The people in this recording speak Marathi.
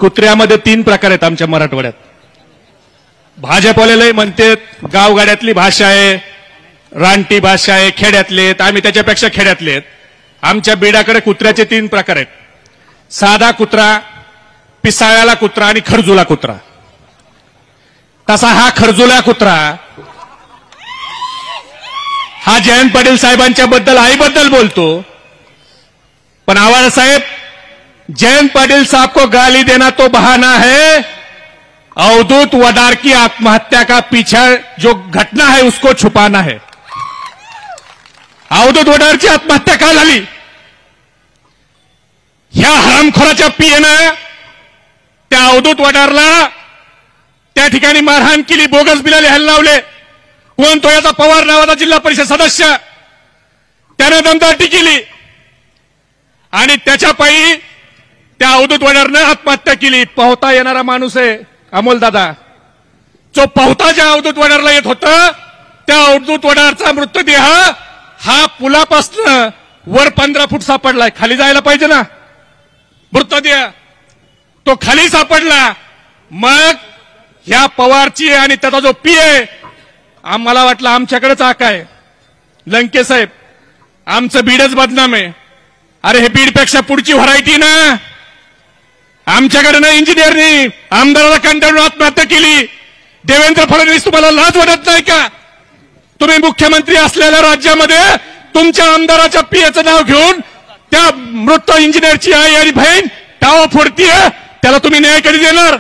कुत्र्यामध्ये 3 प्रकार आहेत आमच्या मराठवाड्यात. भाजपवाले म्हणते गावगाड्यातली भाषा आहे, रानटी भाषा आहे, खेड्यातले आहेत. आम्ही त्याच्यापेक्षा खेड्यातले आहेत. आमच्या बीडाकडे कुत्र्याचे 3 प्रकार आहेत. साधा कुत्रा, पिसाळ्याला कुत्रा आणि खरजुला कुत्रा. तसा हा खरजुला कुत्रा हा जयंत पाटील साहेबांच्या बद्दल आईबद्दल बोलतो. पण आवाज साहेब, जयंत पाटिल साहब को गाली देना तो बहाना है, अवधूत वडार की आत्महत्या का पीछे जो घटना है उसको छुपाना है. अवधूत वडारची आत्महत्या का झाली? ह्या हरामखोराच्या पीएनं त्या अवधूत वडारला त्या ठिकाणी मारहाण केली, बोगस बिलं लिहायला लावले. कोण तो? याचा पवार नावाचा जिल्हा परिषद सदस्य. त्यानं दमदाटी केली आणि त्याच्या पायी त्या अवधूत वडारनं आत्महत्या केली. पोहता येणारा माणूस आहे अमोलदादा. जो पोहता ज्या अवधूत वडारला येत होतं त्या अवधूत वडारचा मृतदेह हा पुलापासून वर 15 फूट सापडलाय. खाली जायला पाहिजे ना मृतदेह, तो खाली सापडला. मग ह्या पवारची आणि त्याचा जो पीए, आम्हाला वाटलं आमच्याकडेच आका आहे. लंके साहेब, आमचं बीडच बदनाम आहे. अरे हे बीडपेक्षा पुढची व्हरायटी ना. आमच्याकडे ना इंजिनियरनी आमदाराला कंटाळून आत्महत्या केली. देवेंद्र फडणवीस, तुम्हाला लाज वाटत नाही का? तुम्ही मुख्यमंत्री असलेल्या राज्यामध्ये तुमच्या आमदाराच्या पीएचं नाव घेऊन त्या मृत इंजिनियरची आई आणि बहीण टावा फोडतीये. त्याला तुम्ही न्याय कधी देणार?